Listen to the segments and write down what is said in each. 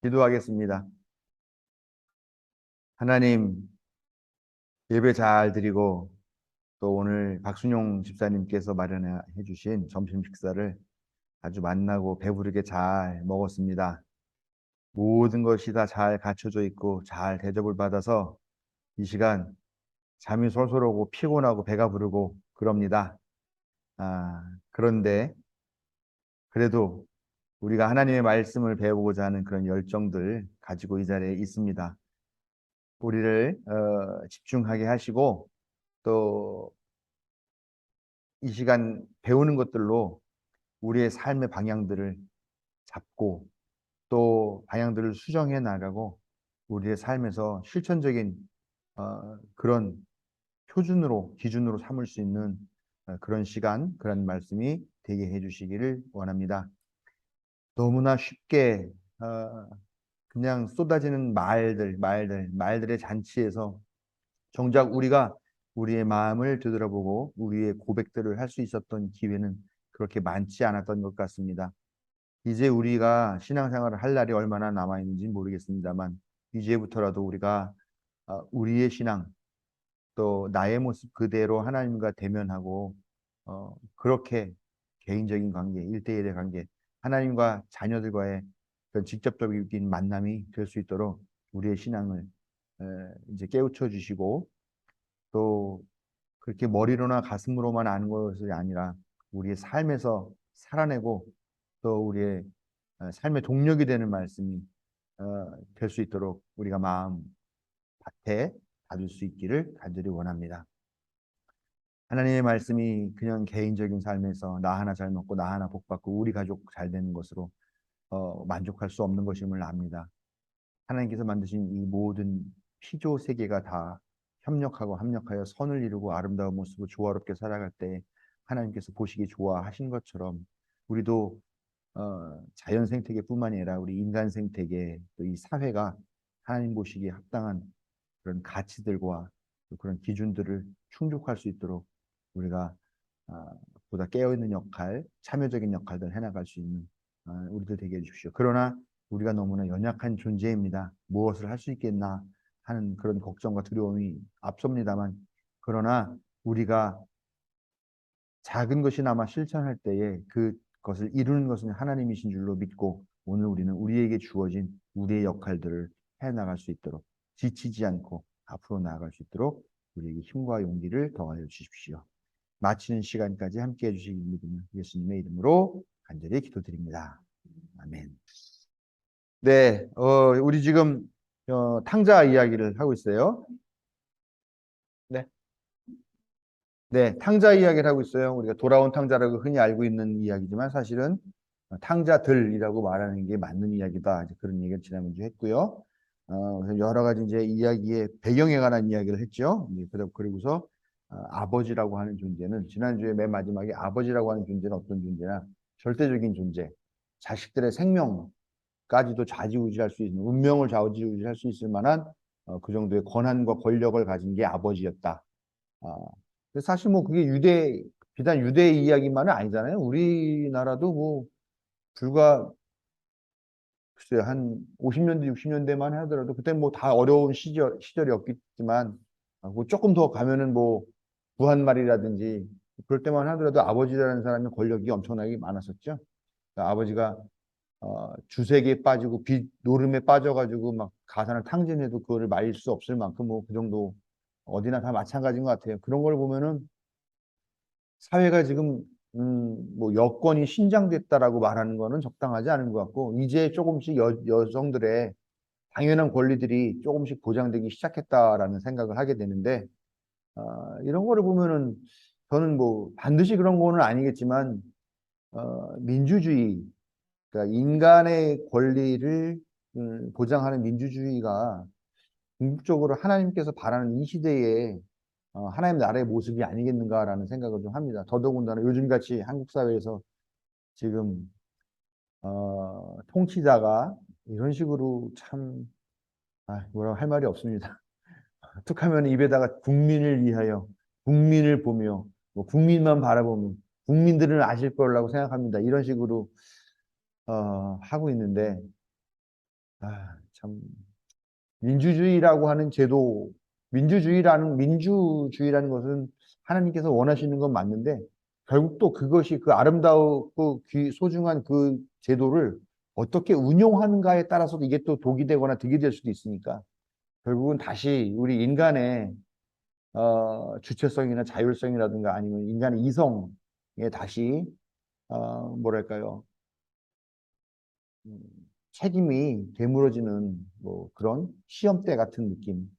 기도하겠습니다. 하나님, 예배 잘 드리고 또 오늘 박순용 집사님께서 마련해 주신 점심 식사를 아주 맛나고 배부르게 잘 먹었습니다. 모든 것이 다 잘 갖춰져 있고 잘 대접을 받아서 이 시간 잠이 솔솔 오고 피곤하고 배가 부르고 그럽니다. 그런데 그래도 우리가 하나님의 말씀을 배우고자 하는 그런 열정들 가지고 이 자리에 있습니다. 우리를 집중하게 하시고 또 이 시간 배우는 것들로 우리의 삶의 방향들을 잡고 또 방향들을 수정해 나가고 우리의 삶에서 실천적인 그런 표준으로 기준으로 삼을 수 있는 그런 시간, 그런 말씀이 되게 해주시기를 원합니다. 너무나 쉽게 그냥 쏟아지는 말들의 잔치에서 정작 우리가 우리의 마음을 되돌아보고 우리의 고백들을 할 수 있었던 기회는 그렇게 많지 않았던 것 같습니다. 이제 우리가 신앙생활을 할 날이 얼마나 남아 있는지 모르겠습니다만 이제부터라도 우리가 우리의 신앙 또 나의 모습 그대로 하나님과 대면하고 그렇게 개인적인 관계, 일대일의 관계, 하나님과 자녀들과의 그런 직접적인 만남이 될 수 있도록 우리의 신앙을 이제 깨우쳐 주시고 또 그렇게 머리로나 가슴으로만 아는 것이 아니라 우리의 삶에서 살아내고 또 우리의 삶의 동력이 되는 말씀이 될 수 있도록 우리가 마음 밭에 받을 수 있기를 간절히 원합니다. 하나님의 말씀이 그냥 개인적인 삶에서 나 하나 잘 먹고 나 하나 복 받고 우리 가족 잘 되는 것으로 만족할 수 없는 것임을 압니다. 하나님께서 만드신 이 모든 피조 세계가 다 협력하고 합력하여 선을 이루고 아름다운 모습으로 조화롭게 살아갈 때 하나님께서 보시기 좋아하신 것처럼 우리도 자연 생태계뿐만이 아니라 우리 인간 생태계 또 이 사회가 하나님 보시기에 합당한 그런 가치들과 또 그런 기준들을 충족할 수 있도록 우리가 아, 보다 깨어있는 역할, 참여적인 역할들 해나갈 수 있는 우리들 되게 해주십시오. 그러나 우리가 너무나 연약한 존재입니다. 무엇을 할 수 있겠나 하는 그런 걱정과 두려움이 앞섭니다만 그러나 우리가 작은 것이나마 실천할 때에 그것을 이루는 것은 하나님이신 줄로 믿고 오늘 우리는 우리에게 주어진 우리의 역할들을 해나갈 수 있도록 지치지 않고 앞으로 나아갈 수 있도록 우리에게 힘과 용기를 더하여 주십시오. 마치는 시간까지 함께해 주시기 믿으며 예수님의 이름으로 간절히 기도드립니다. 아멘. 네, 우리 지금 탕자 이야기를 하고 있어요. 네. 네, 탕자 이야기를 하고 있어요. 우리가 돌아온 탕자라고 흔히 알고 있는 이야기지만 사실은 탕자들이라고 말하는 게 맞는 이야기다. 이제 그런 얘기를 지난번에 했고요. 그래서 여러 가지 이제 이야기의 배경에 관한 이야기를 했죠. 그리고서 아버지라고 하는 존재는 지난주에 맨 마지막에 아버지라고 하는 존재는 어떤 존재나 절대적인 존재, 자식들의 생명까지도 좌지우지할 수 있는 운명을 좌지우지할 수 있을 만한 그 정도의 권한과 권력을 가진 게 아버지였다. 아, 사실 뭐 그게 비단 유대 이야기만은 아니잖아요. 우리나라도 뭐 불과 글쎄요, 한 50년대, 60년대만 하더라도 그때 뭐 다 어려운 시절이었겠지만 뭐 조금 더 가면은 뭐 부한말이라든지 그럴 때만 하더라도 아버지라는 사람의 권력이 엄청나게 많았었죠. 그러니까 아버지가 주색에 빠지고 빚 노름에 빠져가지고 막 가산을 탕진해도 그거를 말릴 수 없을 만큼 뭐 그 정도 어디나 다 마찬가지인 것 같아요. 그런 걸 보면은 사회가 지금 뭐 여건이 신장됐다라고 말하는 거는 적당하지 않은 것 같고 이제 조금씩 여성들의 당연한 권리들이 조금씩 보장되기 시작했다라는 생각을 하게 되는데 이런 거를 보면은 저는 뭐 반드시 그런 거는 아니겠지만 민주주의 그러니까 인간의 권리를 보장하는 민주주의가 궁극적으로 하나님께서 바라는 이 시대에 하나님 나라의 모습이 아니겠는가라는 생각을 좀 합니다. 더더군다나 요즘같이 한국 사회에서 지금 통치자가 이런 식으로 참 뭐라고 할 말이 없습니다. 툭하면 입에다가 국민을 위하여 국민을 보며 뭐 국민만 바라보며 국민들은 아실 거라고 생각합니다. 이런 식으로 하고 있는데 참 민주주의라고 하는 제도, 민주주의라는 것은 하나님께서 원하시는 건 맞는데 결국 또 그것이 그 아름다웠고 소중한 그 제도를 어떻게 운용하는가에 따라서도 이게 또 독이 되거나 득이 될 수도 있으니까 결국은 다시 우리 인간의 주체성이나 자율성이라든가 아니면 인간의 이성에 다시 뭐랄까요, 음, 책임이 되물어지는 뭐 그런 시험대 같은 느낌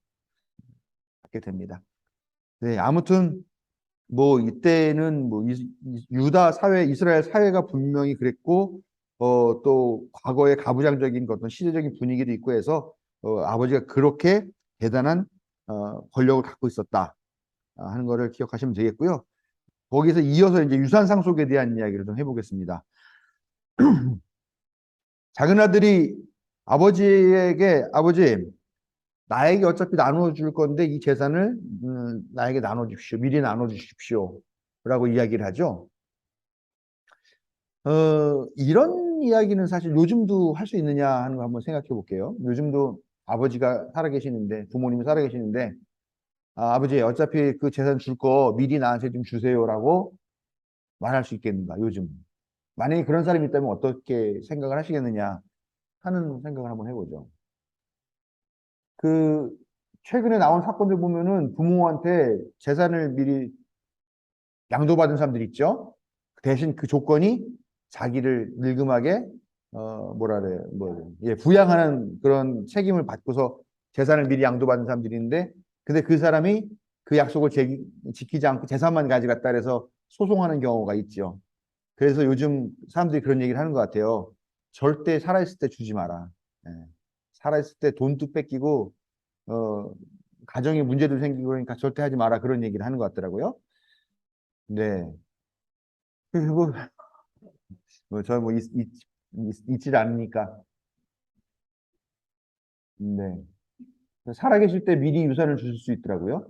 갖게 됩니다. 네, 아무튼 뭐 이때는 뭐 유다 사회, 이스라엘 사회가 분명히 그랬고 또 과거의 가부장적인 어떤 시대적인 분위기도 있고 해서 아버지가 그렇게 대단한 권력을 갖고 있었다 하는 거를 기억하시면 되겠고요. 거기서 이어서 이제 유산 상속에 대한 이야기를 좀 해보겠습니다. 작은 아들이 아버지에게 아버지 나에게 어차피 나눠줄 건데 이 재산을 나에게 나눠주십시오. 미리 나눠주십시오. 라고 이야기를 하죠. 이런 이야기는 사실 요즘도 할 수 있느냐 하는 거 한번 생각해 볼게요. 요즘도 아버지가 살아계시는데, 부모님이 살아계시는데, 아버지, 어차피 그 재산 줄 거 미리 나한테 좀 주세요라고 말할 수 있겠는가, 요즘. 만약에 그런 사람이 있다면 어떻게 생각을 하시겠느냐 하는 생각을 한번 해보죠. 그, 최근에 나온 사건들 보면은 부모한테 재산을 미리 양도받은 사람들 있죠? 대신 그 조건이 자기를 늙음하게 뭐라 그래 뭐 예, 부양하는 그런 책임을 받고서 재산을 미리 양도받은 사람들이 있는데 근데 그 사람이 그 약속을 지키지 않고 재산만 가져갔다 그래서 소송하는 경우가 있죠. 그래서 요즘 사람들이 그런 얘기를 하는 것 같아요. 절대 살아있을 때 주지 마라. 예. 살아있을 때 돈도 뺏기고 어, 가정에 문제도 생기고 그러니까 절대 하지 마라 그런 얘기를 하는 것 같더라고요. 네. 그리고 저뭐 있질 않으니까. 네. 살아계실 때 미리 유산을 주실 수 있더라고요.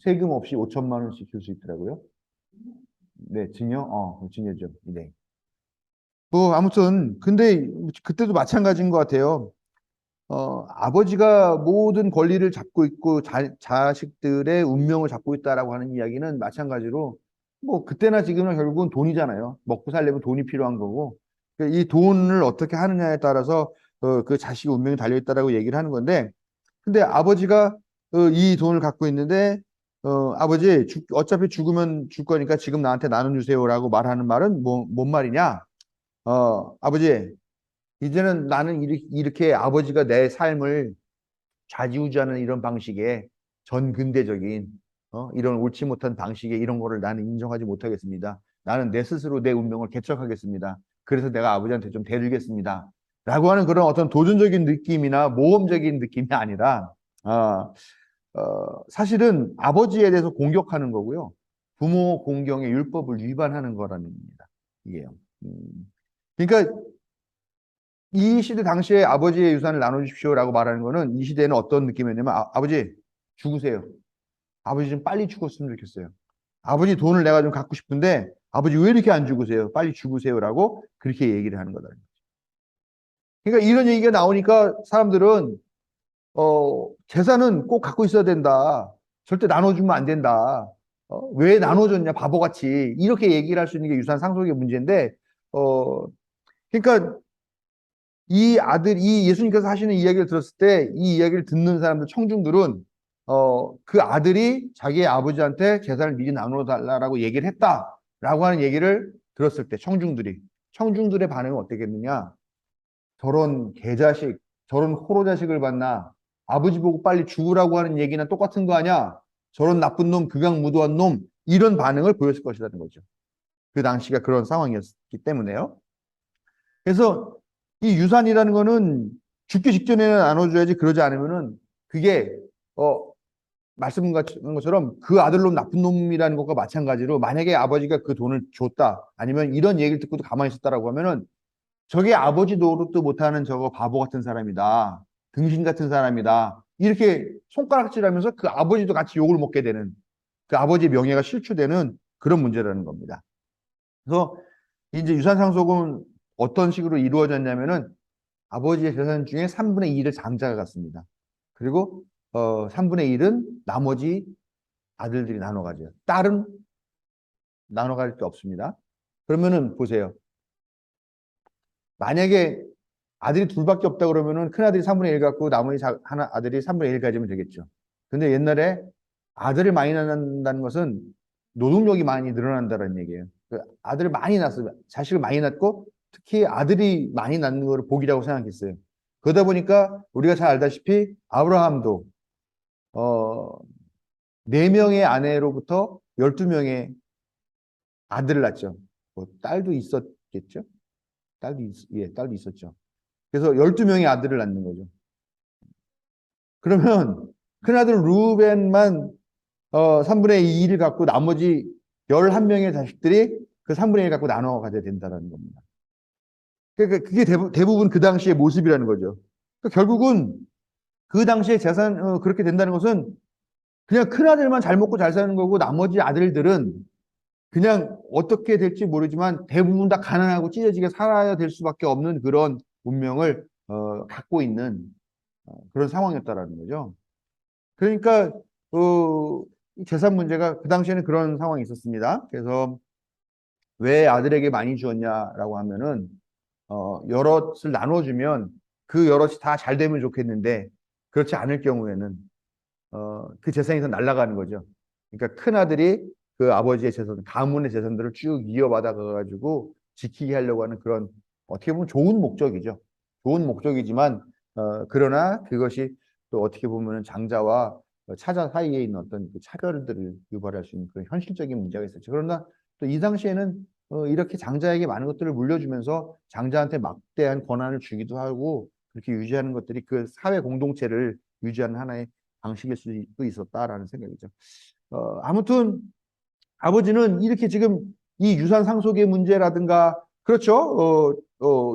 세금 없이 5천만 원씩 줄 수 있더라고요. 네, 증여? 증여죠. 네. 뭐, 아무튼, 근데 그때도 마찬가지인 것 같아요. 아버지가 모든 권리를 잡고 있고 자식들의 운명을 잡고 있다라고 하는 이야기는 마찬가지로 뭐 그때나 지금은 결국은 돈이잖아요. 먹고 살려면 돈이 필요한 거고 이 돈을 어떻게 하느냐에 따라서 그 자식의 운명이 달려 있다라고 얘기를 하는 건데 근데 아버지가 이 돈을 갖고 있는데 아버지 어차피 죽으면 줄 거니까 지금 나한테 나눠주세요라고 말하는 말은 뭔 말이냐? 아버지 이제는 나는 이렇게 아버지가 내 삶을 좌지우지하는 이런 방식의 전근대적인 이런 옳지 못한 방식의 이런 거를 나는 인정하지 못하겠습니다. 나는 내 스스로 내 운명을 개척하겠습니다. 그래서 내가 아버지한테 좀 대들겠습니다. 라고 하는 그런 어떤 도전적인 느낌이나 모험적인 느낌이 아니라 어, 사실은 아버지에 대해서 공격하는 거고요. 부모 공경의 율법을 위반하는 거라는 겁니다. 이게요. 그러니까 이 시대 당시에 아버지의 유산을 나눠주십시오라고 말하는 거는 이 시대에는 어떤 느낌이었냐면 아버지 죽으세요. 아버지 좀 빨리 죽었으면 좋겠어요. 아버지 돈을 내가 좀 갖고 싶은데 아버지 왜 이렇게 안 죽으세요? 빨리 죽으세요라고 그렇게 얘기를 하는 거다. 그러니까 이런 얘기가 나오니까 사람들은 재산은 꼭 갖고 있어야 된다. 절대 나눠주면 안 된다. 왜 나눠줬냐 바보같이 이렇게 얘기를 할 수 있는 게 유산 상속의 문제인데 그러니까 이 예수님께서 하시는 이야기를 들었을 때 이 이야기를 듣는 사람들, 청중들은, 그 아들이 자기의 아버지한테 재산을 미리 나눠달라고 얘기를 했다라고 하는 얘기를 들었을 때, 청중들의 반응은 어떻겠느냐? 저런 개자식, 저런 호로 자식을 봤나? 아버지 보고 빨리 죽으라고 하는 얘기는 똑같은 거 아니야? 저런 나쁜 놈, 극악무도한 놈, 이런 반응을 보였을 것이라는 거죠. 그 당시가 그런 상황이었기 때문에요. 그래서 이 유산이라는 거는 죽기 직전에는 나눠줘야지 그러지 않으면은 그게 말씀하신 것처럼 그 아들놈 나쁜 놈이라는 것과 마찬가지로 만약에 아버지가 그 돈을 줬다 아니면 이런 얘기를 듣고도 가만히 있었다라고 하면은 저게 아버지 노릇도 못하는 저거 바보 같은 사람이다. 등신 같은 사람이다. 이렇게 손가락질하면서 그 아버지도 같이 욕을 먹게 되는 그 아버지의 명예가 실추되는 그런 문제라는 겁니다. 그래서 이제 유산 상속은 어떤 식으로 이루어졌냐면은 아버지의 재산 중에 3분의 2를 장자가 갖습니다. 그리고 3분의 1은 나머지 아들들이 나눠 가져요. 딸은 나눠 가질 게 없습니다. 그러면은 보세요. 만약에 아들이 둘밖에 없다 그러면은 큰아들이 3분의 1 갖고 나머지 하나 아들이 3분의 1 가지면 되겠죠. 근데 옛날에 아들을 많이 낳는다는 것은 노동력이 많이 늘어난다는 얘기예요. 그 아들을 많이 낳았어요. 자식을 많이 낳고 특히 아들이 많이 낳는 것을 복이라고 생각했어요. 그러다 보니까 우리가 잘 알다시피 아브라함도 어, 4명의 아내로부터 12명의 아들을 낳죠. 뭐 딸도 있었겠죠? 딸도 있었죠. 그래서 12명의 아들을 낳는 거죠. 그러면 큰아들 루벤만 3분의 2를 갖고 나머지 11명의 자식들이 그 3분의 1 갖고 나눠 가져야 된다는 겁니다. 그러니까 그게 대부분 그 당시의 모습이라는 거죠. 그러니까 결국은 그 당시에 재산 그렇게 된다는 것은 그냥 큰아들만 잘 먹고 잘 사는 거고 나머지 아들들은 그냥 어떻게 될지 모르지만 대부분 다 가난하고 찢어지게 살아야 될 수밖에 없는 그런 운명을 갖고 있는 그런 상황이었다라는 거죠. 그러니까 재산 문제가 그 당시에는 그런 상황이 있었습니다. 그래서 왜 아들에게 많이 주었냐라고 하면은 여럿을 나눠주면 그 여럿이 다 잘 되면 좋겠는데 그렇지 않을 경우에는 그 재산이 더 날아가는 거죠. 그러니까 큰 아들이 그 아버지의 재산, 가문의 재산들을 쭉 이어받아 가지고 지키게 하려고 하는 그런 어떻게 보면 좋은 목적이죠. 좋은 목적이지만 그러나 그것이 또 어떻게 보면은 장자와 차자 사이에 있는 어떤 그 차별들을 유발할 수 있는 그런 현실적인 문제가 있었죠. 그러나 또 이 당시에는 이렇게 장자에게 많은 것들을 물려주면서 장자한테 막대한 권한을 주기도 하고 그렇게 유지하는 것들이 그 사회 공동체를 유지하는 하나의 방식일 수도 있었다라는 생각이죠. 아무튼 아버지는 이렇게 지금 이 유산 상속의 문제라든가 그렇죠.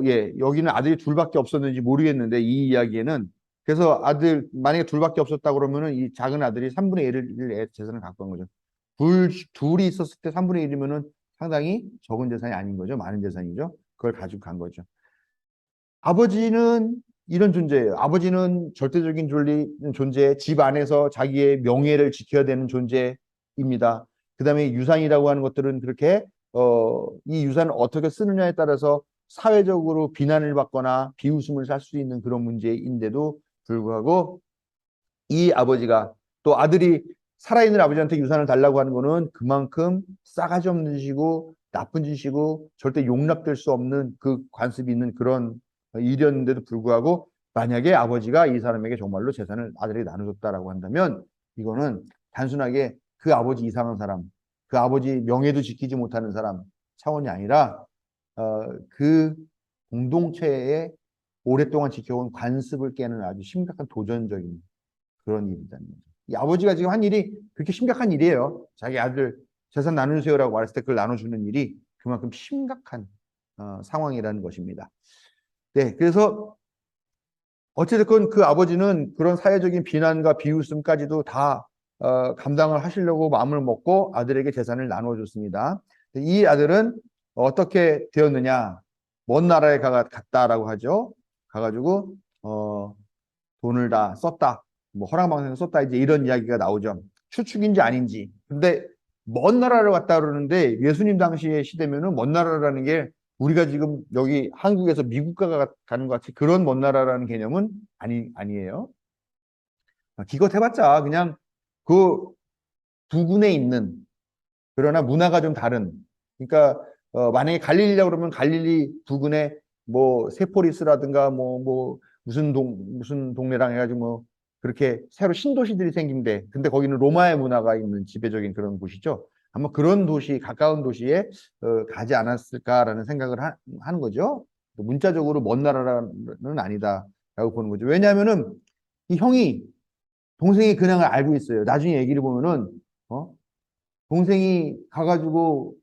예, 여기는 아들이 둘밖에 없었는지 모르겠는데 이 이야기에는 그래서 아들 만약에 둘밖에 없었다 그러면은 이 작은 아들이 3분의 1을 재산을 갖고 간 거죠. 둘이 있었을 때 3분의 1이면은 상당히 적은 재산이 아닌 거죠. 많은 재산이죠. 그걸 가지고 간 거죠. 아버지는 이런 존재예요. 아버지는 절대적인 존재, 집 안에서 자기의 명예를 지켜야 되는 존재입니다. 그 다음에 유산이라고 하는 것들은 그렇게 이 유산을 어떻게 쓰느냐에 따라서 사회적으로 비난을 받거나 비웃음을 살 수 있는 그런 문제인데도 불구하고 이 아버지가 또 아들이 살아있는 아버지한테 유산을 달라고 하는 거는 그만큼 싸가지 없는 짓이고 나쁜 짓이고 절대 용납될 수 없는 그 관습이 있는 그런 일이었는데도 불구하고 만약에 아버지가 이 사람에게 정말로 재산을 아들에게 나눠줬다라고 한다면 이거는 단순하게 그 아버지 이상한 사람, 그 아버지 명예도 지키지 못하는 사람 차원이 아니라 그 공동체에 오랫동안 지켜온 관습을 깨는 아주 심각한 도전적인 그런 일이라는 거죠. 이 아버지가 지금 한 일이 그렇게 심각한 일이에요. 자기 아들 재산 나누세요라고 말했을 때 그걸 나눠주는 일이 그만큼 심각한 상황이라는 것입니다. 네, 그래서 어찌됐건 그 아버지는 그런 사회적인 비난과 비웃음까지도 다 감당을 하시려고 마음을 먹고 아들에게 재산을 나눠줬습니다. 이 아들은 어떻게 되었느냐? 먼 나라에 갔다라고 하죠. 가가지고 돈을 다 썼다. 뭐 허랑방탕 썼다 이제 이런 이야기가 나오죠. 추측인지 아닌지. 근데 먼 나라를 갔다 그러는데 예수님 당시의 시대면은 먼 나라라는 게 우리가 지금 여기 한국에서 미국 가는 것 같이 그런 먼 나라라는 개념은 아니에요. 기껏 해봤자 그냥 그 부근에 있는 그러나 문화가 좀 다른. 그러니까 만약에 갈릴리라고 그러면 갈릴리 부근에 뭐 세포리스라든가 뭐 무슨 동네랑 해가지고 뭐 그렇게 새로 신도시들이 생긴데 근데 거기는 로마의 문화가 있는 지배적인 그런 곳이죠. 아마 그런 도시 가까운 도시에 가지 않았을까라는 생각을 하는 거죠. 문자적으로 먼 나라는 아니다라고 보는 거죠. 왜냐하면은 이 형이 동생이 근황을 알고 있어요. 나중에 얘기를 보면은 어? 동생이 가가지고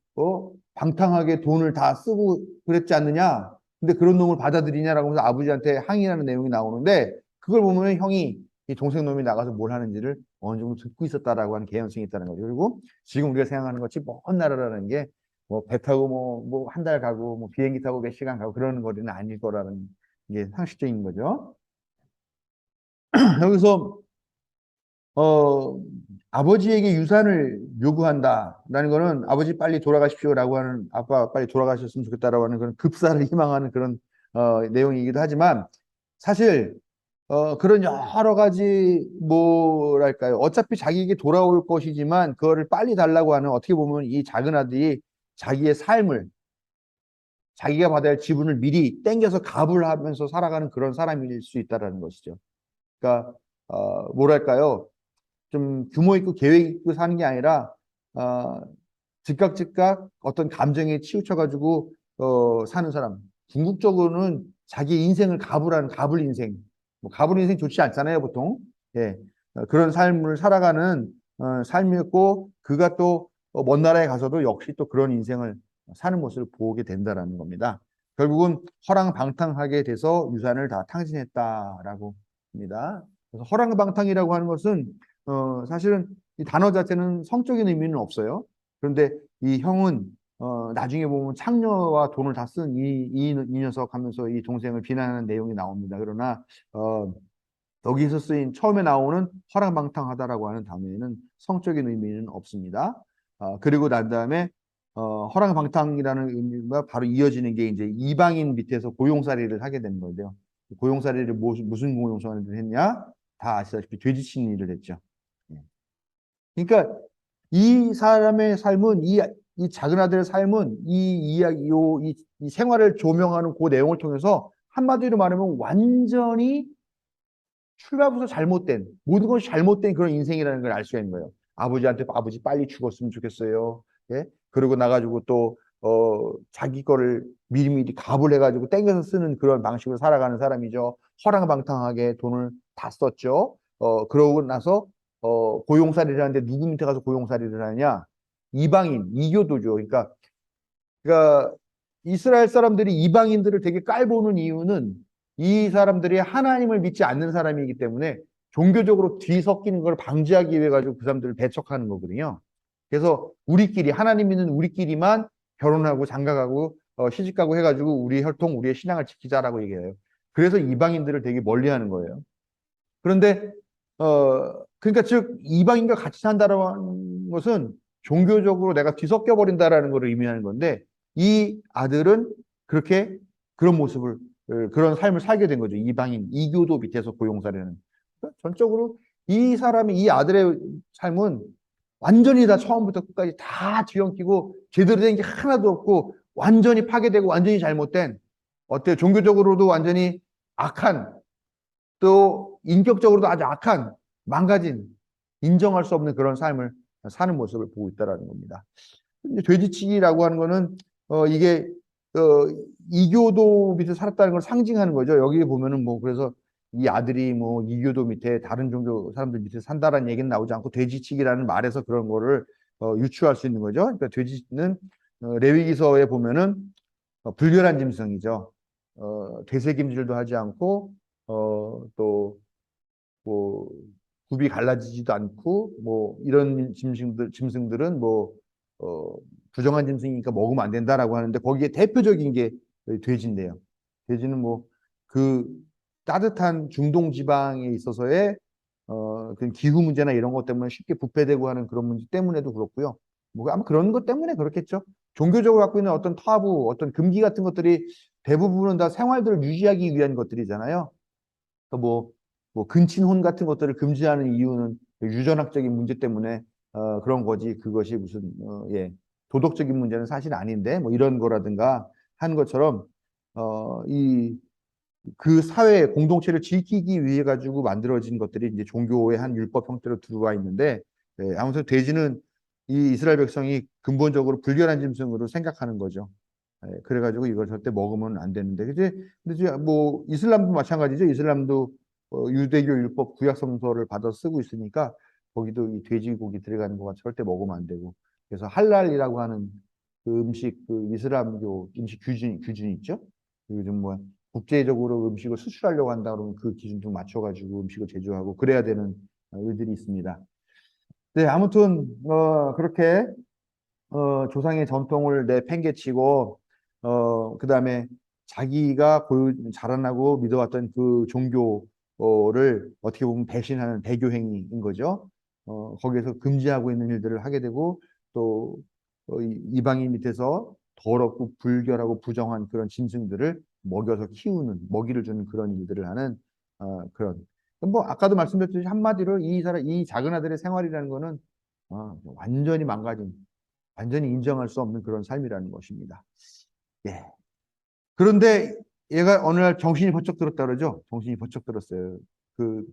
방탕하게 돈을 다 쓰고 그랬지 않느냐? 근데 그런 놈을 받아들이냐라고 해서 아버지한테 항의하는 내용이 나오는데 그걸 보면 형이 이 동생 놈이 나가서 뭘 하는지를 어느 정도 듣고 있었다라고 하는 개연성이 있다는 거죠. 그리고 지금 우리가 생각하는 것이 먼 나라라는 게 뭐 배 타고 뭐 한 달 가고 뭐 비행기 타고 몇 시간 가고 그러는 거리는 아닐 거라는 이게 상식적인 거죠. 여기서 아버지에게 유산을 요구한다라는 거는 아버지 빨리 돌아가십시오라고 하는, 아빠 빨리 돌아가셨으면 좋겠다라고 하는 그런 급사를 희망하는 그런 내용이기도 하지만, 사실 그런 여러 가지 뭐랄까요, 어차피 자기에게 돌아올 것이지만 그거를 빨리 달라고 하는, 어떻게 보면 이 작은 아들이 자기의 삶을, 자기가 받아야 할 지분을 미리 땡겨서 갑을 하면서 살아가는 그런 사람일 수 있다라는 것이죠. 그러니까 뭐랄까요, 좀 규모 있고 계획 있고 사는 게 아니라 어, 즉각 어떤 감정에 치우쳐가지고 사는 사람. 궁극적으로는 자기 인생을 가불하는 가불 인생. 뭐 가불 인생 좋지 않잖아요, 보통. 예, 그런 삶을 살아가는 삶이었고, 그가 또 먼 나라에 가서도 역시 또 그런 인생을 사는 모습을 보게 된다라는 겁니다. 결국은 허랑방탕하게 돼서 유산을 다 탕진했다라고 합니다. 그래서 허랑방탕이라고 하는 것은 사실은 이 단어 자체는 성적인 의미는 없어요. 그런데 이 형은 나중에 보면 창녀와 돈을 다 쓴 이 녀석 하면서 이 동생을 비난하는 내용이 나옵니다. 그러나 어, 여기서 쓰인 처음에 나오는 허랑방탕하다라고 하는 단어에는 성적인 의미는 없습니다. 그리고 난 다음에 허랑방탕이라는 의미가 바로 이어지는 게 이제 이방인 밑에서 고용살이를 하게 되는 거죠. 고용살이를 무슨 고용살이를 했냐? 다 아시다시피 돼지치는 일을 했죠. 예. 그러니까 이 사람의 삶은, 이 작은 아들의 삶은 이 이야기, 이 생활을 조명하는 그 내용을 통해서 한마디로 말하면 완전히 출발부터 잘못된, 모든 것이 잘못된 그런 인생이라는 걸 알 수가 있는 거예요. 아버지한테 아버지 빨리 죽었으면 좋겠어요. 예? 그러고 나가지고 또 자기 거를 미리미리 갑을 해가지고 땡겨서 쓰는 그런 방식으로 살아가는 사람이죠. 허랑방탕하게 돈을 다 썼죠. 그러고 나서 고용살이를 하는데 누구 밑에 가서 고용살이를 하냐? 이방인, 이교도죠. 그러니까 이스라엘 사람들이 이방인들을 되게 깔보는 이유는 이 사람들이 하나님을 믿지 않는 사람이기 때문에 종교적으로 뒤섞이는 걸 방지하기 위해 가지고 그 사람들을 배척하는 거거든요. 그래서 우리끼리, 하나님 믿는 우리끼리만 결혼하고 장가가고 시집가고 해가지고 우리 혈통, 우리의 신앙을 지키자라고 얘기해요. 그래서 이방인들을 되게 멀리하는 거예요. 그런데 그러니까 즉 이방인과 같이 산다라는 것은 종교적으로 내가 뒤섞여 버린다라는 것을 의미하는 건데, 이 아들은 그렇게 그런 모습을, 그런 삶을 살게 된 거죠. 이방인 이교도 밑에서 고용사라는. 그러니까 전적으로 이 사람이, 이 아들의 삶은 완전히 다 처음부터 끝까지 다 뒤엉키고 제대로 된 게 하나도 없고 완전히 파괴되고 완전히 잘못된, 어때요? 종교적으로도 완전히 악한, 또 인격적으로도 아주 악한, 망가진, 인정할 수 없는 그런 삶을 사는 모습을 보고 있다라는 겁니다. 돼지치기라고 하는 거는 이게 어, 이교도 밑에 살았다는 걸 상징하는 거죠. 여기 보면은 뭐 그래서 이 아들이 뭐 이교도 밑에 다른 종교 사람들 밑에 산다라는 얘기는 나오지 않고 돼지치기라는 말에서 그런 거를 유추할 수 있는 거죠. 그러니까 돼지는 레위기서에 보면은 불결한 짐승이죠. 되새김질도 하지 않고 또 뭐 굽이 갈라지지도 않고 뭐 이런 짐승들은 뭐 어, 부정한 짐승이니까 먹으면 안 된다라고 하는데, 거기에 대표적인 게 돼지인데요. 돼지는 뭐 그 따뜻한 중동 지방에 있어서의 그 기후 문제나 이런 것 때문에 쉽게 부패되고 하는 그런 문제 때문에도 그렇고요. 뭐 아마 그런 것 때문에 그렇겠죠. 종교적으로 갖고 있는 어떤 타부, 어떤 금기 같은 것들이 대부분은 다 생활들을 유지하기 위한 것들이잖아요. 뭐 근친혼 같은 것들을 금지하는 이유는 유전학적인 문제 때문에 그런 거지, 그것이 무슨 예, 도덕적인 문제는 사실 아닌데 뭐 이런 거라든가 하는 것처럼 이 그 사회 공동체를 지키기 위해 가지고 만들어진 것들이 이제 종교의 한 율법 형태로 들어와 있는데, 아무튼 돼지는 이 이스라엘 백성이 근본적으로 불결한 짐승으로 생각하는 거죠. 그래가지고 이걸 절대 먹으면 안 되는데, 그지? 근데 이제 뭐 이슬람도 마찬가지죠. 이슬람도 유대교 율법 구약 성서를 받아 쓰고 있으니까 거기도 이 돼지고기 들어가는 거가 절대 먹으면 안 되고, 그래서 할랄이라고 하는 그 음식, 그 이슬람교 음식 규준 있죠. 요즘 뭐 국제적으로 음식을 수출하려고 한다 그러면 그 기준 좀 맞춰가지고 음식을 제조하고 그래야 되는 일들이 있습니다. 네, 아무튼 그렇게 조상의 전통을 내팽개치고 그다음에 자기가 자라나고 믿어왔던 그 종교를 어떻게 보면 배신하는 배교 행위인 거죠. 거기에서 금지하고 있는 일들을 하게 되고 또 이방인 밑에서 더럽고 불결하고 부정한 그런 짐승들을 먹여서 키우는 먹이를 주는 그런 일들을 하는 그런 뭐 아까도 말씀드렸듯이 한마디로 이 작은 아들의 생활이라는 거는 완전히 망가진 완전히 인정할 수 없는 그런 삶이라는 것입니다. 예. 그런데 얘가 어느 날 정신이 번쩍 들었다 그러죠. 정신이 번쩍 들었어요. 그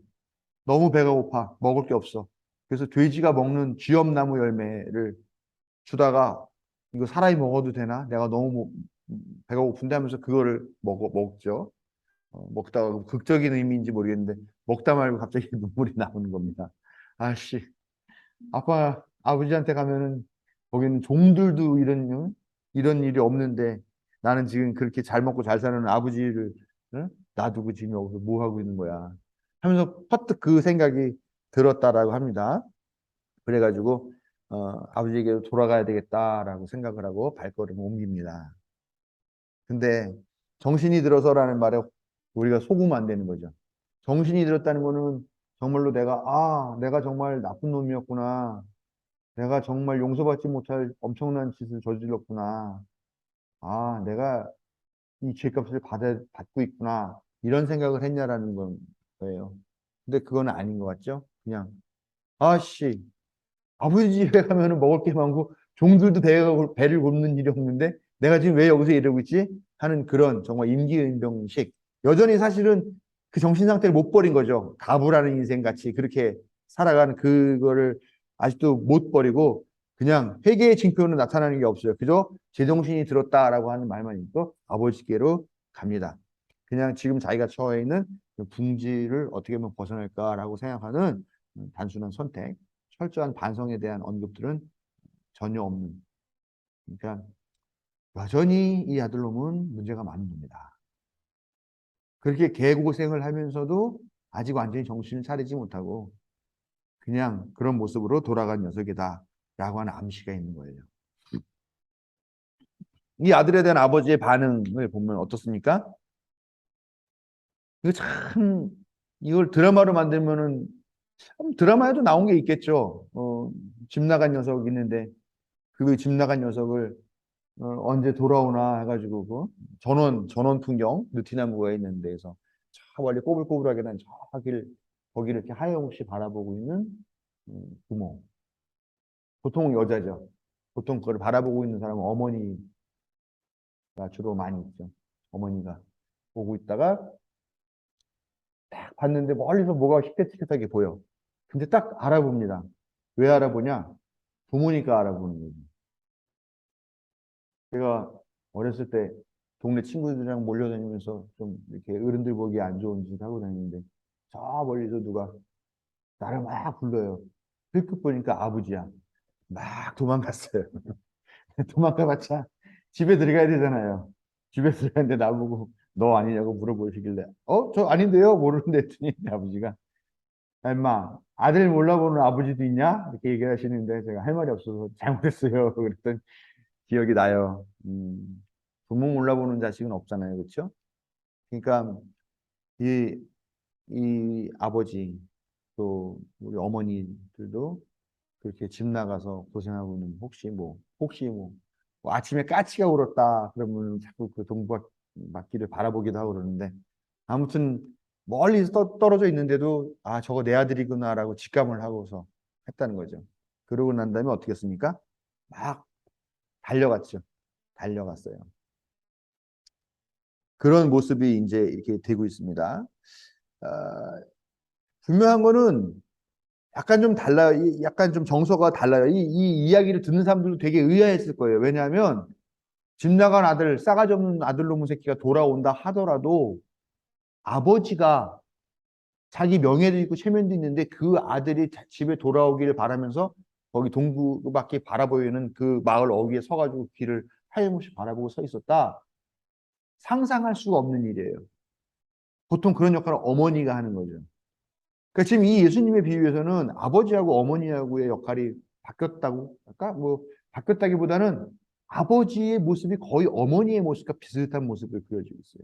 너무 배가 고파 먹을 게 없어. 그래서 돼지가 먹는 쥐엄나무 열매를 주다가 이거 사람이 먹어도 되나? 내가 너무 배가 고픈데 하면서 그거를 먹죠. 먹다가 극적인 의미인지 모르겠는데 먹다 말고 갑자기 눈물이 나오는 겁니다. 아씨, 아버지한테 가면은 거기는 종들도 이런 일이 없는데 나는 지금 그렇게 잘 먹고 잘 사는 아버지를 응? 놔두고 지금 여기서 뭐 하고 있는 거야? 하면서 퍼뜩 그 생각이 들었다라고 합니다. 그래가지고 아버지에게로 돌아가야 되겠다라고 생각을 하고 발걸음을 옮깁니다. 근데 정신이 들어서라는 말에 우리가 속으면 안 되는 거죠. 정신이 들었다는 거는 정말로 내가 정말 나쁜 놈이었구나. 내가 정말 용서받지 못할 엄청난 짓을 저질렀구나. 내가 이 죄값을 받고 있구나. 이런 생각을 했냐라는 거예요. 근데 그건 아닌 것 같죠? 그냥, 아씨, 아버지 집에 가면은 먹을 게 많고 종들도 배를 굽는 일이 없는데 내가 지금 왜 여기서 이러고 있지? 하는 그런 정말 임기응변식. 여전히 사실은 그 정신 상태를 못 버린 거죠. 가부라는 인생 같이 그렇게 살아가는 그거를 아직도 못 버리고 그냥 회개의 징표는 나타나는 게 없어요. 그저 제정신이 들었다라고 하는 말만 있고 아버지께로 갑니다. 그냥 지금 자기가 처해 있는 그 궁지를 어떻게 하면 벗어날까라고 생각하는 단순한 선택. 철저한 반성에 대한 언급들은 전혀 없는. 그러니까 여전히 이 아들놈은 문제가 많은 겁니다. 그렇게 개고생을 하면서도 아직 완전히 정신을 차리지 못하고 그냥 그런 모습으로 돌아간 녀석이다 라고 하는 암시가 있는 거예요. 이 아들에 대한 아버지의 반응을 보면 어떻습니까? 이거 참 이걸 드라마로 만들면은 참 드라마에도 나온 게 있겠죠. 집 나간 녀석 있는데 그 집 나간 녀석을 언제 돌아오나 해가지고 전원 풍경 느티나무가 있는 데에서 저 멀리 꼬불꼬불하게 난 거기를 이렇게 하염없이 바라보고 있는 부모. 보통 여자죠. 보통 그걸 바라보고 있는 사람은 어머니가 주로 많이 있죠. 어머니가 보고 있다가 딱 봤는데 멀리서 뭐가 희끗희끗하게 보여. 근데 딱 알아봅니다. 왜 알아보냐? 부모니까 알아보는 거죠. 제가 어렸을 때 동네 친구들이랑 몰려다니면서 좀 이렇게 어른들 보기 안 좋은 짓 하고 다니는데 저 멀리서 누가 나를 막 불러요. 힐끗 보니까 아버지야. 막 도망갔어요. 도망가봤자 집에 들어가야 되잖아요. 집에 들어가는데 나보고 너 아니냐고 물어보시길래 저 아닌데요? 모르는데 했더니 아버지가 임마 아들 몰라보는 아버지도 있냐? 이렇게 얘기를 하시는데 제가 할 말이 없어서 잘못했어요. 그랬더니 기억이 나요. 부모 몰라보는 자식은 없잖아요. 그렇죠? 그러니까 이, 이 아버지 또 우리 어머니들도 그렇게 집 나가서 고생하고 있는 혹시 뭐 아침에 까치가 울었다 그러면 자꾸 그 동북밖기를 바라보기도 하고 그러는데 아무튼 멀리서 떨어져 있는데도 저거 내 아들이구나라고 직감을 하고서 했다는 거죠. 그러고 난 다음에 어떻게 했습니까? 막 달려갔죠. 달려갔어요. 그런 모습이 이제 이렇게 되고 있습니다. 어, 분명한 거는 약간 좀 달라요. 약간 좀 정서가 달라요. 이 이야기를 듣는 사람들도 되게 의아했을 거예요. 왜냐하면 집 나간 아들, 싸가지 없는 아들놈의 새끼가 돌아온다 하더라도 아버지가 자기 명예도 있고 체면도 있는데 그 아들이 집에 돌아오기를 바라면서 거기 동구밖에 바라보이는 그 마을 어귀에 서가지고 길을 하염없이 바라보고 서 있었다. 상상할 수가 없는 일이에요. 보통 그런 역할을 어머니가 하는 거죠. 그러니까 지금 이 예수님의 비유에서는 아버지하고 어머니하고의 역할이 바뀌었다고 할까? 뭐 바뀌었다기보다는 아버지의 모습이 거의 어머니의 모습과 비슷한 모습을 그려주고 있어요.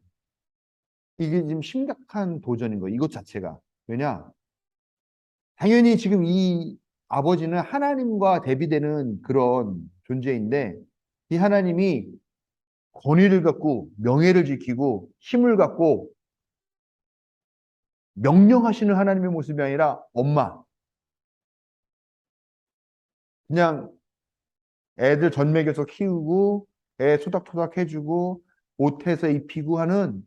이게 지금 심각한 도전인 거예요. 이것 자체가. 왜냐? 당연히 지금 이 아버지는 하나님과 대비되는 그런 존재인데 이 하나님이 권위를 갖고 명예를 지키고 힘을 갖고 명령하시는 하나님의 모습이 아니라 엄마. 그냥 애들 젖 먹여서 키우고 애 토닥토닥 해주고 옷해서 입히고 하는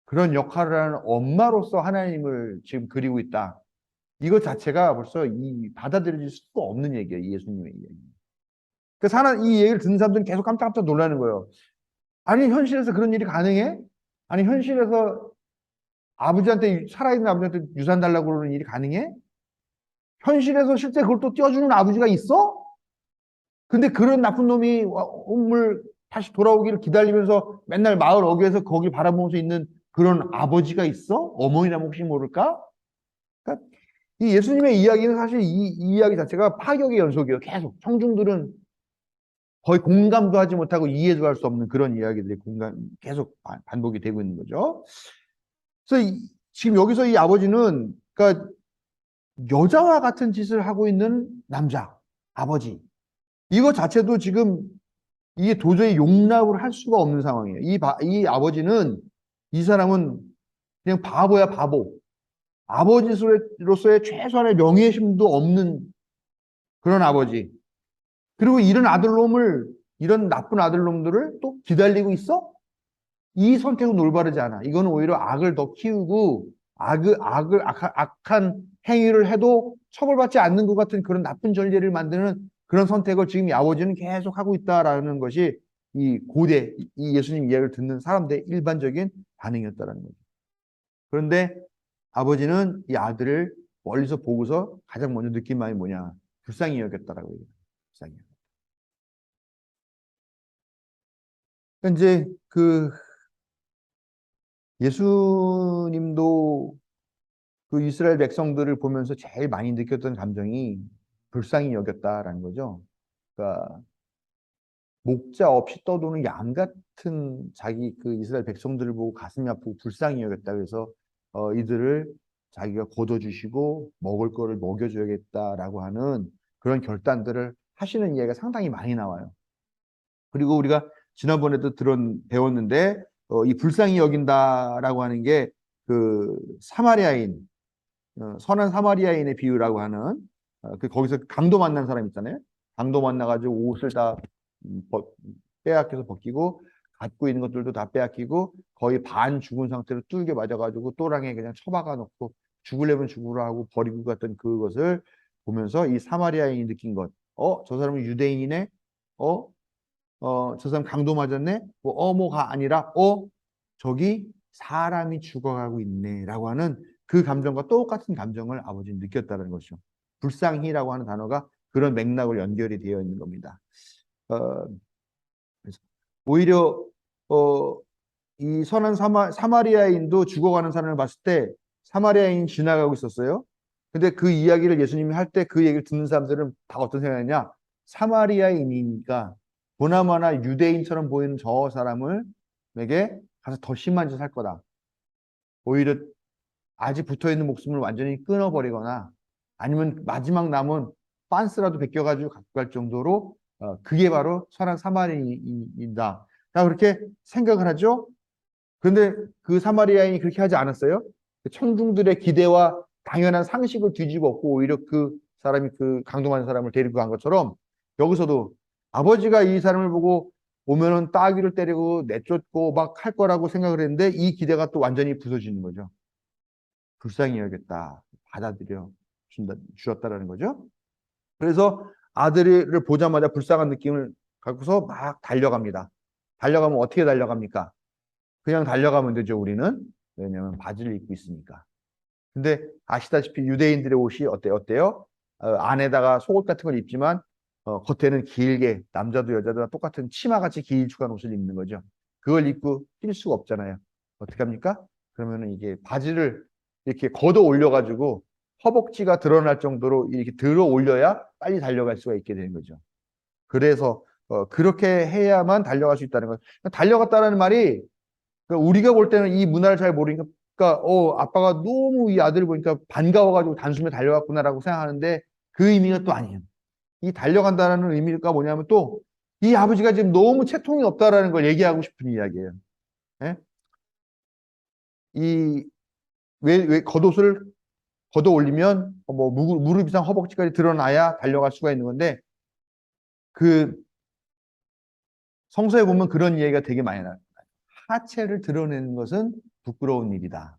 그런 역할을 하는 엄마로서 하나님을 지금 그리고 있다. 이것 자체가 벌써 이 받아들여질 수가 없는 얘기예요. 예수님의 얘기. 그래서 이 얘기를 듣는 사람들은 계속 깜짝깜짝 놀라는 거예요. 아니 현실에서 그런 일이 가능해? 아니 현실에서 아버지한테 살아있는 아버지한테 유산 달라고 그러는 일이 가능해? 현실에서 실제 그걸 또 떼어주는 아버지가 있어? 근데 그런 나쁜 놈이 물 다시 돌아오기를 기다리면서 맨날 마을 어귀에서 거기 바라보면서 있는 그런 아버지가 있어? 어머니라면 혹시 모를까? 그러니까 이 예수님의 이야기는 사실 이 이야기 자체가 파격의 연속이에요. 계속 청중들은 거의 공감도 하지 못하고 이해도 할 수 없는 그런 이야기들이 계속 반복이 되고 있는 거죠. 그래서 지금 여기서 이 아버지는 그러니까 여자와 같은 짓을 하고 있는 남자, 아버지. 이거 자체도 지금 이게 도저히 용납을 할 수가 없는 상황이에요. 이 아버지는 이 사람은 그냥 바보야, 바보. 아버지로서의 최소한의 명예심도 없는 그런 아버지. 그리고 이런 나쁜 아들놈들을 또 기다리고 있어? 이 선택은 올바르지 않아. 이거는 오히려 악을 더 키우고 악한 행위를 해도 처벌받지 않는 것 같은 그런 나쁜 전례를 만드는 그런 선택을 지금 이 아버지는 계속 하고 있다라는 것이 이 예수님 이야기를 듣는 사람들의 일반적인 반응이었다라는 거죠. 그런데 아버지는 이 아들을 멀리서 보고서 가장 먼저 느낀 마음이 뭐냐? 불쌍히 여겼다라고 얘기해요. 불쌍히. 그러니까 이제 예수님도 그 이스라엘 백성들을 보면서 제일 많이 느꼈던 감정이 불쌍히 여겼다라는 거죠. 그러니까 목자 없이 떠도는 양 같은 자기 그 이스라엘 백성들을 보고 가슴이 아프고 불쌍히 여겼다. 그래서 이들을 자기가 거둬주시고 먹을 거를 먹여줘야겠다라고 하는 그런 결단들을 하시는 이야기가 상당히 많이 나와요. 그리고 우리가 지난번에도 배웠는데 이 불쌍히 여긴다라고 하는 게 그 사마리아인 선한 사마리아인의 비유라고 하는 거기서 강도 만난 사람 있잖아요. 강도 만나가지고 옷을 다 빼앗겨서 벗기고 갖고 있는 것들도 다 빼앗기고 거의 반 죽은 상태로 뚫게 맞아가지고 또랑에 그냥 처박아 놓고 죽으려면 죽으라 하고 버리고 갔던 그것을 보면서 이 사마리아인이 느낀 것. 저 사람은 유대인이네. 저 사람 강도 맞았네. 뭐가 아니라 저기 사람이 죽어가고 있네라고 하는 그 감정과 똑같은 감정을 아버지는 느꼈다는 것이죠. 불쌍히라고 하는 단어가 그런 맥락으로 연결이 되어 있는 겁니다. 그래서 오히려 이 선한 사마리아인도 죽어가는 사람을 봤을 때 사마리아인이 지나가고 있었어요. 근데 그 이야기를 예수님이 할 때 그 얘기를 듣는 사람들은 다 어떤 생각이냐? 사마리아인이니까 보나마나 유대인처럼 보이는 저 사람에게 가서 더 심한 짓을 할 거다. 오히려 아직 붙어있는 목숨을 완전히 끊어버리거나 아니면 마지막 남은 빤스라도 벗겨가지고 갖고 갈 정도로 그게 바로 선한 사마리아인이다. 자, 그렇게 생각을 하죠. 그런데 그 사마리아인이 그렇게 하지 않았어요. 청중들의 기대와 당연한 상식을 뒤집어 엎고 오히려 그 사람이 그 강동한 사람을 데리고 간 것처럼 여기서도 아버지가 이 사람을 보고 오면은 따귀를 때리고 내쫓고 막 할 거라고 생각을 했는데 이 기대가 또 완전히 부서지는 거죠. 불쌍히 여겼다. 받아들여 주었다라는 거죠. 그래서 아들을 보자마자 불쌍한 느낌을 갖고서 막 달려갑니다. 달려가면 어떻게 달려갑니까? 그냥 달려가면 되죠, 우리는. 왜냐하면 바지를 입고 있으니까. 근데 아시다시피 유대인들의 옷이 어때요? 안에다가 속옷 같은 걸 입지만 겉에는 길게 남자도 여자도 다 똑같은 치마같이 길쭉한 옷을 입는 거죠. 그걸 입고 뛸 수가 없잖아요. 어떻게 합니까? 그러면은 이게 바지를 이렇게 걷어 올려가지고 허벅지가 드러날 정도로 이렇게 들어 올려야 빨리 달려갈 수가 있게 되는 거죠. 그래서 그렇게 해야만 달려갈 수 있다는 거예요. 달려갔다라는 말이 그러니까 우리가 볼 때는 이 문화를 잘 모르니까 아빠가 너무 이 아들을 보니까 반가워가지고 단숨에 달려갔구나라고 생각하는데 그 의미가 또 아니에요. 이 달려간다는 의미가 뭐냐면 또 이 아버지가 지금 너무 채통이 없다라는 걸 얘기하고 싶은 이야기예요. 예? 왜 겉옷을 걷어 올리면 뭐 무릎 이상 허벅지까지 드러나야 달려갈 수가 있는 건데 그 성서에 보면 그런 이야기가 되게 많이 나요. 하체를 드러내는 것은 부끄러운 일이다.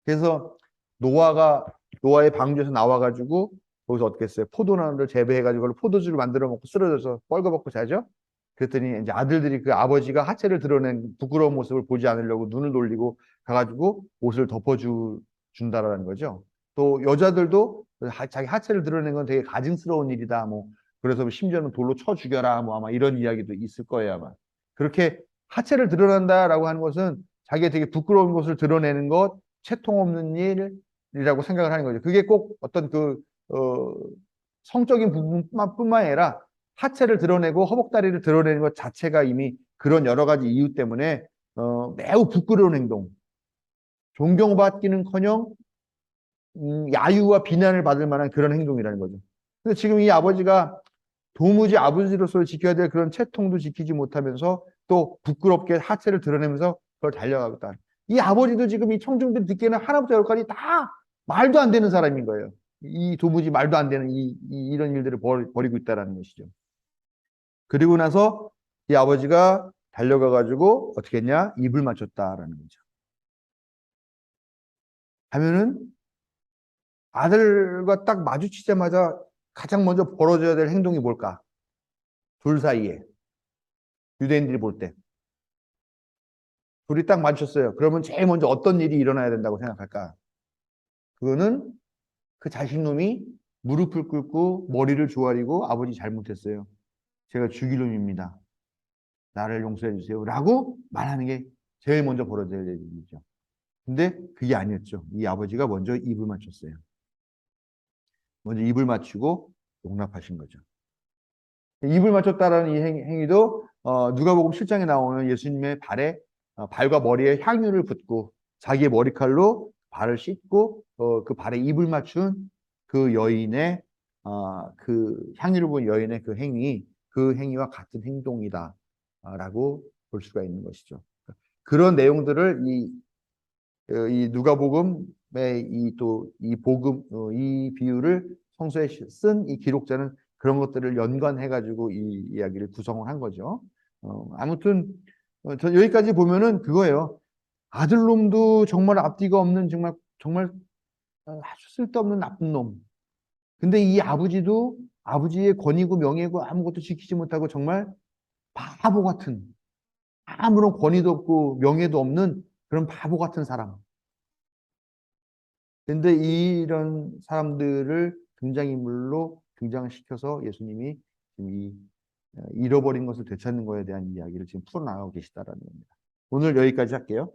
그래서 노아의 방주에서 나와가지고 거기서 어떻게 했어요? 포도나무를 재배해가지고 포도주를 만들어 먹고 쓰러져서 뻘거벗고 자죠. 그랬더니 이제 아들들이 그 아버지가 하체를 드러낸 부끄러운 모습을 보지 않으려고 눈을 돌리고 가가지고 옷을 준다라는 거죠. 또 여자들도 자기 하체를 드러낸 건 되게 가증스러운 일이다. 뭐 그래서 심지어는 돌로 쳐 죽여라. 뭐 아마 이런 이야기도 있을 거예요 아마. 그렇게 하체를 드러난다라고 하는 것은 자기가 되게 부끄러운 것을 드러내는 것, 채통 없는 일이라고 생각을 하는 거죠. 그게 꼭 어떤 성적인 부분뿐만 아니라 하체를 드러내고 허벅다리를 드러내는 것 자체가 이미 그런 여러 가지 이유 때문에 매우 부끄러운 행동, 존경받기는커녕 야유와 비난을 받을 만한 그런 행동이라는 거죠. 근데 지금 이 아버지가 도무지 아버지로서 지켜야 될 그런 채통도 지키지 못하면서 또 부끄럽게 하체를 드러내면서 그걸 달려가고 있다. 이 아버지도 지금 이 청중들 듣기에는 하나부터 열까지 다 말도 안 되는 사람인 거예요. 이 도무지 말도 안 되는 이런 일들을 벌이고 있다는 것이죠. 그리고 나서 이 아버지가 달려가 가지고 어떻게 했냐? 입을 맞췄다라는 거죠. 하면은 아들과 딱 마주치자마자 가장 먼저 벌어져야 될 행동이 뭘까? 둘 사이에 유대인들이 볼 때 둘이 딱 마주쳤어요. 그러면 제일 먼저 어떤 일이 일어나야 된다고 생각할까? 그거는 그 자식놈이 무릎을 꿇고 머리를 조아리고 아버지 잘못했어요. 제가 죽일 놈입니다. 나를 용서해 주세요. 라고 말하는 게 제일 먼저 벌어져야 될 일이죠. 근데 그게 아니었죠. 이 아버지가 먼저 입을 맞췄어요. 먼저 입을 맞추고 용납하신 거죠. 입을 맞췄다라는 이 행위도 누가복음 7장에 나오는 예수님의 발과 머리에 향유를 붓고 자기의 머리칼로 발을 씻고 그 발에 입을 맞춘 그 여인의 그 향유를 부은 여인의 그 행위와 같은 행동이다라고 볼 수가 있는 것이죠. 그런 내용들을 이 누가복음의 이 비유를 성서에 쓴 이 기록자는 그런 것들을 연관해가지고 이 이야기를 구성을 한 거죠. 아무튼 저 여기까지 보면은 그거예요. 아들놈도 정말 앞뒤가 없는 정말 아주 쓸데없는 나쁜 놈. 근데 이 아버지도 아버지의 권위고 명예고 아무것도 지키지 못하고 정말 바보 같은 아무런 권위도 없고 명예도 없는 그런 바보 같은 사람. 근데 이런 사람들을 등장인물로 등장시켜서 예수님이 지금 잃어버린 것을 되찾는 것에 대한 이야기를 지금 풀어나가고 계시다라는 겁니다. 오늘 여기까지 할게요.